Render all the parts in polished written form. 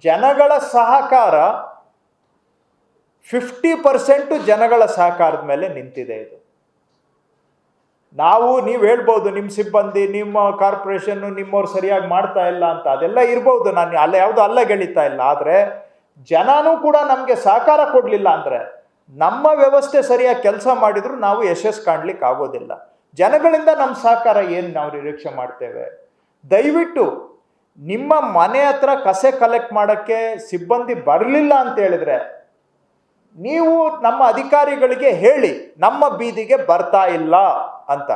ಜನಗಳ ಸಹಕಾರ 50% ಜನಗಳ ಸಹಕಾರದ ಮೇಲೆ ನಿಂತಿದೆ ಇದು. ನೀವು ಹೇಳ್ಬೋದು ನಿಮ್ಮ ಸಿಬ್ಬಂದಿ, ನಿಮ್ಮ ಕಾರ್ಪೊರೇಷನ್ನು, ನಿಮ್ಮವ್ರು ಸರಿಯಾಗಿ ಮಾಡ್ತಾ ಇಲ್ಲ ಅಂತ, ಅದೆಲ್ಲ ಇರ್ಬೋದು, ನಾನು ಯಾವುದೋ ಗೆಳಿತಾ ಇಲ್ಲ. ಆದರೆ ಜನನೂ ಕೂಡ ನಮಗೆ ಸಹಕಾರ ಕೊಡಲಿಲ್ಲ ಅಂದರೆ, ನಮ್ಮ ವ್ಯವಸ್ಥೆ ಸರಿಯಾಗಿ ಕೆಲಸ ಮಾಡಿದ್ರು ನಾವು ಯಶಸ್ಸು ಕಾಣಲಿಕ್ಕೆ ಆಗೋದಿಲ್ಲ. ಜನಗಳಿಂದ ನಮ್ಮ ಸಹಕಾರ ಏನು ನಾವು ನಿರೀಕ್ಷೆ ಮಾಡ್ತೇವೆ? ದಯವಿಟ್ಟು ನಿಮ್ಮ ಮನೆ ಹತ್ರ ಕಸೆ ಕಲೆಕ್ಟ್ ಮಾಡೋಕ್ಕೆ ಸಿಬ್ಬಂದಿ ಬರಲಿಲ್ಲ ಅಂತ ಹೇಳಿದ್ರೆ, ನೀವು ನಮ್ಮ ಅಧಿಕಾರಿಗಳಿಗೆ ಹೇಳಿ ನಮ್ಮ ಬೀದಿಗೆ ಬರ್ತಾ ಇಲ್ಲ ಅಂತ.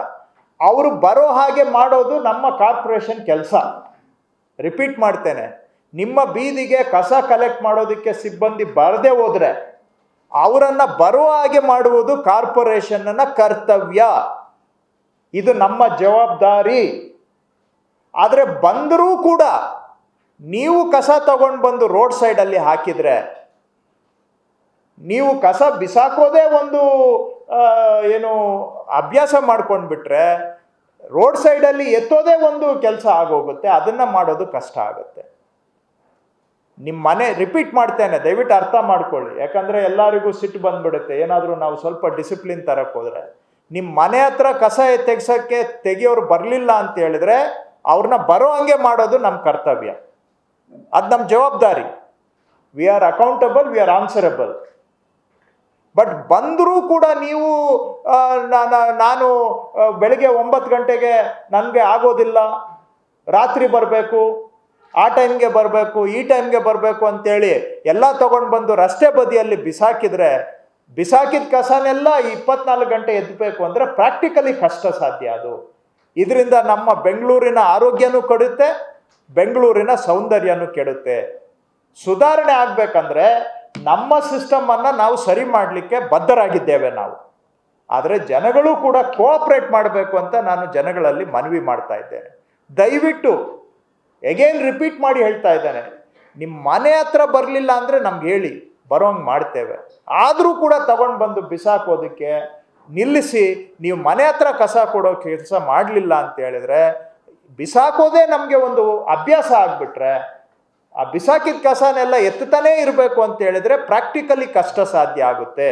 ಅವರು ಬರೋ ಹಾಗೆ ಮಾಡೋದು ನಮ್ಮ ಕಾರ್ಪೊರೇಷನ್ ಕೆಲಸ. ರಿಪೀಟ್ ಮಾಡ್ತೇನೆ, ನಿಮ್ಮ ಬೀದಿಗೆ ಕಸ ಕಲೆಕ್ಟ್ ಮಾಡೋದಕ್ಕೆ ಸಿಬ್ಬಂದಿ ಬರದೇ ಹೋದರೆ ಅವರನ್ನು ಬರೋ ಹಾಗೆ ಮಾಡುವುದು ಕಾರ್ಪೊರೇಷನ್ನ ಕರ್ತವ್ಯ. ಇದು ನಮ್ಮ ಜವಾಬ್ದಾರಿ. ಆದರೆ ಬಂದರೂ ಕೂಡ ನೀವು ಕಸ ತಗೊಂಡು ಬಂದು ರೋಡ್ ಸೈಡಲ್ಲಿ ಹಾಕಿದರೆ, ನೀವು ಕಸ ಬಿಸಾಕೋದೇ ಒಂದು ಅಭ್ಯಾಸ ಮಾಡ್ಕೊಂಡ್ಬಿಟ್ರೆ, ರೋಡ್ ಸೈಡಲ್ಲಿ ಎತ್ತೋದೇ ಒಂದು ಕೆಲಸ ಆಗೋಗುತ್ತೆ. ಅದನ್ನು ಮಾಡೋದು ಕಷ್ಟ ಆಗುತ್ತೆ. ನಿಮ್ಮ ಮನೆ, ರಿಪೀಟ್ ಮಾಡ್ತೇನೆ, ದಯವಿಟ್ಟು ಅರ್ಥ ಮಾಡ್ಕೊಳ್ಳಿ, ಯಾಕಂದರೆ ಎಲ್ಲರಿಗೂ ಸಿಟ್ಟು ಬಂದ್ಬಿಡುತ್ತೆ ಏನಾದರೂ ನಾವು ಸ್ವಲ್ಪ ಡಿಸಿಪ್ಲಿನ್ ತರಕ್ಕೆ ಹೋದರೆ. ನಿಮ್ಮ ಮನೆ ಹತ್ರ ಕಸ ತೆಗಿಯೋರು ಬರಲಿಲ್ಲ ಅಂತ ಹೇಳಿದ್ರೆ ಅವ್ರನ್ನ ಬರೋ ಹಂಗೆ ಮಾಡೋದು ನಮ್ಮ ಕರ್ತವ್ಯ, ಅದು ನಮ್ಮ ಜವಾಬ್ದಾರಿ. We are accountable, we are answerable. But ಬಂದರೂ ಕೂಡ ನೀವು ನಾನು ಬೆಳಗ್ಗೆ 9 ಗಂಟೆಗೆ ನನಗೆ ಆಗೋದಿಲ್ಲ, ರಾತ್ರಿ ಬರಬೇಕು, ಆ ಟೈಮ್ಗೆ ಬರಬೇಕು, ಈ ಟೈಮ್ಗೆ ಬರಬೇಕು ಅಂತೇಳಿ ಎಲ್ಲ ತೊಗೊಂಡು ಬಂದು ರಸ್ತೆ ಬದಿಯಲ್ಲಿ ಬಿಸಾಕಿದರೆ, ಬಿಸಾಕಿದ ಕಸನೆಲ್ಲ 24 ಗಂಟೆ ಎದ್ದಬೇಕು ಅಂದರೆ ಪ್ರಾಕ್ಟಿಕಲಿ ಕಷ್ಟ ಸಾಧ್ಯ ಅದು. ಇದರಿಂದ ನಮ್ಮ ಬೆಂಗಳೂರಿನ ಆರೋಗ್ಯನೂ ಕೆಡುತ್ತೆ, ಬೆಂಗಳೂರಿನ ಸೌಂದರ್ಯನೂ ಕೆಡುತ್ತೆ. ಸುಧಾರಣೆ ಆಗಬೇಕಂದ್ರೆ ನಮ್ಮ ಸಿಸ್ಟಮನ್ನು ನಾವು ಸರಿ ಮಾಡಲಿಕ್ಕೆ ಬದ್ಧರಾಗಿದ್ದೇವೆ ನಾವು. ಆದರೆ ಜನಗಳು ಕೂಡ ಕೋಆಪ್ರೇಟ್ ಮಾಡಬೇಕು ಅಂತ ನಾನು ಜನಗಳಲ್ಲಿ ಮನವಿ ಮಾಡ್ತಾ ಇದ್ದೇನೆ. ದಯವಿಟ್ಟು ಎಗೇನ್ ರಿಪೀಟ್ ಮಾಡಿ ಹೇಳ್ತಾ ಇದ್ದೇನೆ, ನಿಮ್ಮ ಮನೆ ಹತ್ರ ಬರಲಿಲ್ಲ ಅಂದರೆ ನಮ್ಗೆ ಹೇಳಿ, ಬರೋಂಗೆ ಮಾಡ್ತೇವೆ. ಆದರೂ ಕೂಡ ತಗೊಂಡು ಬಂದು ಬಿಸಾಕೋದಕ್ಕೆ ನಿಲ್ಲಿಸಿ, ನೀವು ಮನೆ ಹತ್ರ ಕಸ ಕೊಡೋ ಕೆಲಸ ಮಾಡಲಿಲ್ಲ ಅಂತ ಹೇಳಿದ್ರೆ, ಬಿಸಾಕೋದೇ ನಮಗೆ ಒಂದು ಅಭ್ಯಾಸ ಆಗಿಬಿಟ್ರೆ, ಆ ಬಿಸಾಕಿದ ಕಸನೆಲ್ಲ ಎತ್ತುತ್ತಾನೇ ಇರಬೇಕು ಅಂತ ಹೇಳಿದ್ರೆ ಪ್ರಾಕ್ಟಿಕಲಿ ಕಷ್ಟ ಸಾಧ್ಯ ಆಗುತ್ತೆ.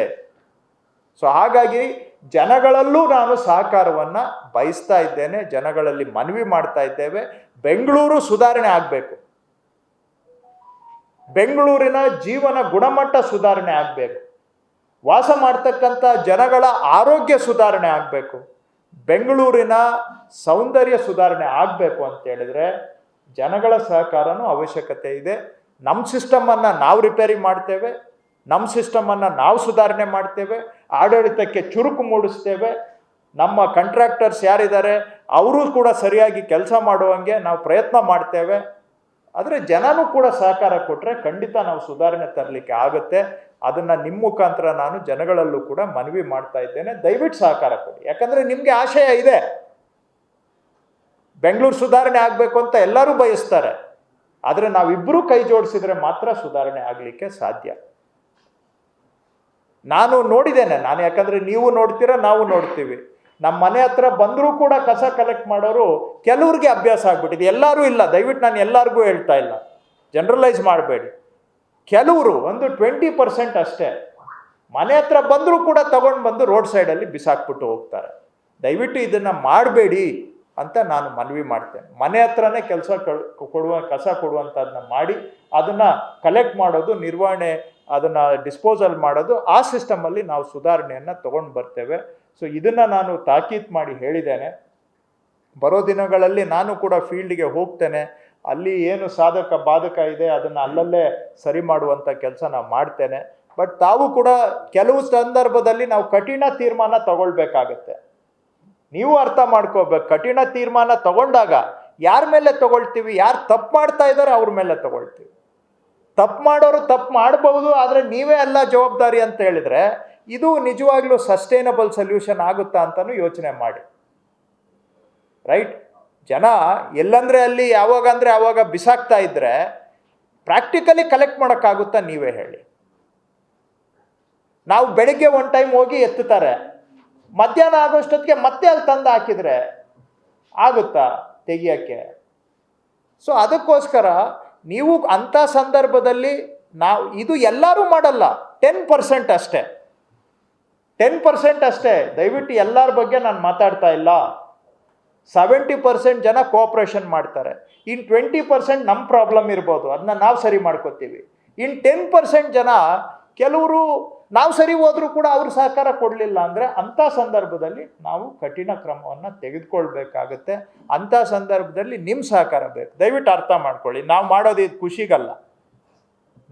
ಸೊ ಹಾಗಾಗಿ ಜನಗಳಲ್ಲೂ ನಾನು ಸಹಕಾರವನ್ನು ಬಯಸ್ತಾ ಇದ್ದೇನೆ, ಜನಗಳಲ್ಲಿ ಮನವಿ ಮಾಡ್ತಾ ಇದ್ದೇವೆ. ಬೆಂಗಳೂರು ಸುಧಾರಣೆ ಆಗಬೇಕು, ಬೆಂಗಳೂರಿನ ಜೀವನ ಗುಣಮಟ್ಟ ಸುಧಾರಣೆ ಆಗಬೇಕು, ವಾಸ ಮಾಡ್ತಕ್ಕಂಥ ಜನಗಳ ಆರೋಗ್ಯ ಸುಧಾರಣೆ ಆಗಬೇಕು, ಬೆಂಗಳೂರಿನ ಸೌಂದರ್ಯ ಸುಧಾರಣೆ ಆಗಬೇಕು ಅಂತ ಹೇಳಿದ್ರೆ ಜನಗಳ ಸಹಕಾರನೂ ಅವಶ್ಯಕತೆ ಇದೆ. ನಮ್ಮ ಸಿಸ್ಟಮನ್ನು ನಾವು ರಿಪೇರಿ ಮಾಡ್ತೇವೆ, ನಮ್ಮ ಸಿಸ್ಟಮನ್ನು ನಾವು ಸುಧಾರಣೆ ಮಾಡ್ತೇವೆ, ಆಡಳಿತಕ್ಕೆ ಚುರುಕು ಮೂಡಿಸ್ತೇವೆ. ನಮ್ಮ ಕಾಂಟ್ರಾಕ್ಟರ್ಸ್ ಯಾರಿದ್ದಾರೆ ಅವರು ಕೂಡ ಸರಿಯಾಗಿ ಕೆಲಸ ಮಾಡುವಂಗೆ ನಾವು ಪ್ರಯತ್ನ ಮಾಡ್ತೇವೆ. ಆದರೆ ಜನನೂ ಕೂಡ ಸಹಕಾರ ಕೊಟ್ಟರೆ ಖಂಡಿತ ನಾವು ಸುಧಾರಣೆ ತರಲಿಕ್ಕೆ ಆಗುತ್ತೆ. ಅದನ್ನು ನಿಮ್ಮ ಮುಖಾಂತರ ನಾನು ಜನಗಳಲ್ಲೂ ಕೂಡ ಮನವಿ ಮಾಡ್ತಾ ಇದ್ದೇನೆ, ದಯವಿಟ್ಟು ಸಹಕಾರ ಕೊಡಿ. ಯಾಕಂದರೆ ನಿಮಗೆ ಆಶಯ ಇದೆ, ಬೆಂಗಳೂರು ಸುಧಾರಣೆ ಆಗಬೇಕು ಅಂತ ಎಲ್ಲರೂ ಬಯಸ್ತಾರೆ. ಆದರೆ ನಾವಿಬ್ಬರೂ ಕೈ ಜೋಡಿಸಿದ್ರೆ ಮಾತ್ರ ಸುಧಾರಣೆ ಆಗಲಿಕ್ಕೆ ಸಾಧ್ಯ. ನಾನು ನೋಡಿದ್ದೇನೆ, ಯಾಕಂದರೆ ನೀವು ನೋಡ್ತೀರಾ, ನಾವು ನೋಡ್ತೀವಿ. ನಮ್ಮ ಮನೆ ಹತ್ರ ಬಂದರೂ ಕೂಡ ಕಸ ಕಲೆಕ್ಟ್ ಮಾಡೋರು ಕೆಲವ್ರಿಗೆ ಅಭ್ಯಾಸ ಆಗ್ಬಿಟ್ಟಿದೆ, ಎಲ್ಲರೂ ಇಲ್ಲ. ದಯವಿಟ್ಟು ನಾನು ಎಲ್ಲರಿಗೂ ಹೇಳ್ತಾ ಇಲ್ಲ, ಜನರಲೈಸ್ ಮಾಡಬೇಡಿ. ಕೆಲವರು ಒಂದು 20% ಅಷ್ಟೇ ಮನೆ ಹತ್ರ ಬಂದರೂ ಕೂಡ ತಗೊಂಡು ಬಂದು ರೋಡ್ ಸೈಡಲ್ಲಿ ಬಿಸಾಕ್ಬಿಟ್ಟು ಹೋಗ್ತಾರೆ. ದಯವಿಟ್ಟು ಇದನ್ನು ಮಾಡಬೇಡಿ ಅಂತ ನಾನು ಮನವಿ ಮಾಡ್ತೇನೆ. ಮನೆ ಹತ್ರನೇ ಕಸ ಕೊಡುವಂಥದ್ದನ್ನ ಮಾಡಿ ಅದನ್ನು ಕಲೆಕ್ಟ್ ಮಾಡೋದು, ನಿರ್ವಹಣೆ, ಅದನ್ನು ಡಿಸ್ಪೋಸಲ್ ಮಾಡೋದು, ಆ ಸಿಸ್ಟಮಲ್ಲಿ ನಾವು ಸುಧಾರಣೆಯನ್ನು ತಗೊಂಡು ಬರ್ತೇವೆ. ಸೊ ಇದನ್ನು ನಾನು ತಾಕೀತು ಮಾಡಿ ಹೇಳಿದ್ದೇನೆ. ಬರೋ ದಿನಗಳಲ್ಲಿ ನಾನು ಕೂಡ ಫೀಲ್ಡ್ಗೆ ಹೋಗ್ತೇನೆ, ಅಲ್ಲಿ ಏನು ಸಾಧಕ ಬಾಧಕ ಇದೆ ಅದನ್ನು ಅಲ್ಲಲ್ಲೇ ಸರಿ ಮಾಡುವಂಥ ಕೆಲಸ ನಾವು ಮಾಡ್ತೇನೆ. ಬಟ್ ತಾವು ಕೂಡ ಕೆಲವು ಸಂದರ್ಭದಲ್ಲಿ ನಾವು ಕಠಿಣ ತೀರ್ಮಾನ ತಗೊಳ್ಬೇಕಾಗತ್ತೆ. ನೀವು ಅರ್ಥ ಮಾಡ್ಕೋಬೇಕು, ಕಠಿಣ ತೀರ್ಮಾನ ತಗೊಂಡಾಗ ಯಾರ ಮೇಲೆ ತಗೊಳ್ತೀವಿ, ಯಾರು ತಪ್ಪು ಮಾಡ್ತಾ ಇದ್ದಾರೆ ಅವ್ರ ಮೇಲೆ ತಗೊಳ್ತೀವಿ. ತಪ್ಪು ಮಾಡೋರು ತಪ್ಪು ಮಾಡಬಹುದು, ಆದರೆ ನೀವೇ ಎಲ್ಲ ಜವಾಬ್ದಾರಿ ಅಂತ ಹೇಳಿದರೆ ಇದು ನಿಜವಾಗ್ಲೂ ಸಸ್ಟೈನಬಲ್ ಸೊಲ್ಯೂಷನ್ ಆಗುತ್ತಾ ಅಂತಲೂ ಯೋಚನೆ ಮಾಡಿ. ರೈಟ್? ಜನ ಎಲ್ಲಂದರೆ ಅಲ್ಲಿ, ಯಾವಾಗಂದರೆ ಆವಾಗ ಬಿಸಾಕ್ತಾ ಇದ್ದರೆ ಪ್ರಾಕ್ಟಿಕಲಿ ಕಲೆಕ್ಟ್ ಮಾಡೋಕ್ಕಾಗುತ್ತಾ ನೀವೇ ಹೇಳಿ. ನಾವು ಬೆಳಗ್ಗೆ ಒಂದು ಟೈಮ್ ಹೋಗಿ ಎತ್ತುತ್ತಾರೆ, ಮಧ್ಯಾಹ್ನ ಆಗೋಷ್ಟೊತ್ತಿಗೆ ಮತ್ತೆ ಅಲ್ಲಿ ತಂದು ಹಾಕಿದರೆ ಆಗುತ್ತಾ ತೆಗಿಯೋಕ್ಕೆ? ಸೊ ಅದಕ್ಕೋಸ್ಕರ ನೀವು ಅಂಥ ಸಂದರ್ಭದಲ್ಲಿ ನಾವು ಇದು ಎಲ್ಲರೂ ಮಾಡಲ್ಲ, 10% ಅಷ್ಟೇ, 10% ಅಷ್ಟೇ. ದಯವಿಟ್ಟು ಎಲ್ಲರ ಬಗ್ಗೆ ನಾನು ಮಾತಾಡ್ತಾ ಇಲ್ಲ. 70% ಜನ ಕೋಆಪ್ರೇಷನ್ ಮಾಡ್ತಾರೆ. ಇನ್ನು 20% ನಮ್ಮ ಪ್ರಾಬ್ಲಮ್ ಇರ್ಬೋದು, ಅದನ್ನ ನಾವು ಸರಿ ಮಾಡ್ಕೋತೀವಿ. ಇನ್ನು 10% ಜನ ಕೆಲವರು ನಾವು ಸರಿ ಹೋದರೂ ಕೂಡ ಅವರು ಸಹಕಾರ ಕೊಡಲಿಲ್ಲ ಅಂದರೆ ಅಂಥ ಸಂದರ್ಭದಲ್ಲಿ ನಾವು ಕಠಿಣ ಕ್ರಮವನ್ನು ತೆಗೆದುಕೊಳ್ಬೇಕಾಗತ್ತೆ. ಅಂಥ ಸಂದರ್ಭದಲ್ಲಿ ನಿಮ್ಮ ಸಹಕಾರ ಬೇಕು. ದಯವಿಟ್ಟು ಅರ್ಥ ಮಾಡ್ಕೊಳ್ಳಿ, ನಾವು ಮಾಡೋದು ಇದು ಖುಷಿಗಲ್ಲ.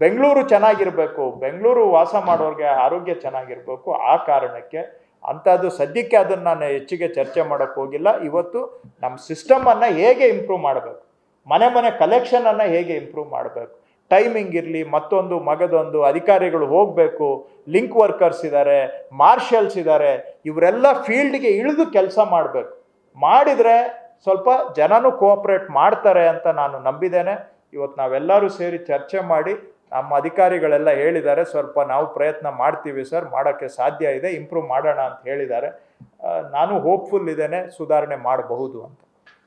ಬೆಂಗಳೂರು ಚೆನ್ನಾಗಿರಬೇಕು, ಬೆಂಗಳೂರು ವಾಸ ಮಾಡೋರಿಗೆ ಆರೋಗ್ಯ ಚೆನ್ನಾಗಿರಬೇಕು. ಆ ಕಾರಣಕ್ಕೆ ಅಂಥದ್ದು ಸದ್ಯಕ್ಕೆ ಅದನ್ನು ನಾನು ಹೆಚ್ಚಿಗೆ ಚರ್ಚೆ ಮಾಡೋಕ್ಕೆ ಹೋಗಿಲ್ಲ. ಇವತ್ತು ನಮ್ಮ ಸಿಸ್ಟಮನ್ನು ಹೇಗೆ ಇಂಪ್ರೂವ್ ಮಾಡಬೇಕು, ಮನೆ ಕಲೆಕ್ಷನನ್ನು ಹೇಗೆ ಇಂಪ್ರೂವ್ ಮಾಡಬೇಕು, ಟೈಮಿಂಗ್ ಇರಲಿ, ಮತ್ತೊಂದು ಮಗದೊಂದು, ಅಧಿಕಾರಿಗಳು ಹೋಗಬೇಕು, ಲಿಂಕ್ ವರ್ಕರ್ಸ್ ಇದ್ದಾರೆ, ಮಾರ್ಷಲ್ಸ್ ಇದ್ದಾರೆ, ಇವರೆಲ್ಲ ಫೀಲ್ಡ್ಗೆ ಇಳಿದು ಕೆಲಸ ಮಾಡಬೇಕು. ಮಾಡಿದರೆ ಸ್ವಲ್ಪ ಜನನೂ ಕೋಆಪ್ರೇಟ್ ಮಾಡ್ತಾರೆ ಅಂತ ನಾನು ನಂಬಿದ್ದೇನೆ. ಇವತ್ತು ನಾವೆಲ್ಲರೂ ಸೇರಿ ಚರ್ಚೆ ಮಾಡಿ ನಮ್ಮ ಅಧಿಕಾರಿಗಳೆಲ್ಲ ಹೇಳಿದ್ದಾರೆ, ಸ್ವಲ್ಪ ನಾವು ಪ್ರಯತ್ನ ಮಾಡ್ತೀವಿ ಸರ್, ಮಾಡೋಕ್ಕೆ ಸಾಧ್ಯ ಇದೆ, ಇಂಪ್ರೂವ್ ಮಾಡೋಣ ಅಂತ ಹೇಳಿದ್ದಾರೆ. ನಾನು ಹೋಪ್ಫುಲ್ ಇದ್ದೇನೆ, ಸುಧಾರಣೆ ಮಾಡಬಹುದು ಅಂತ.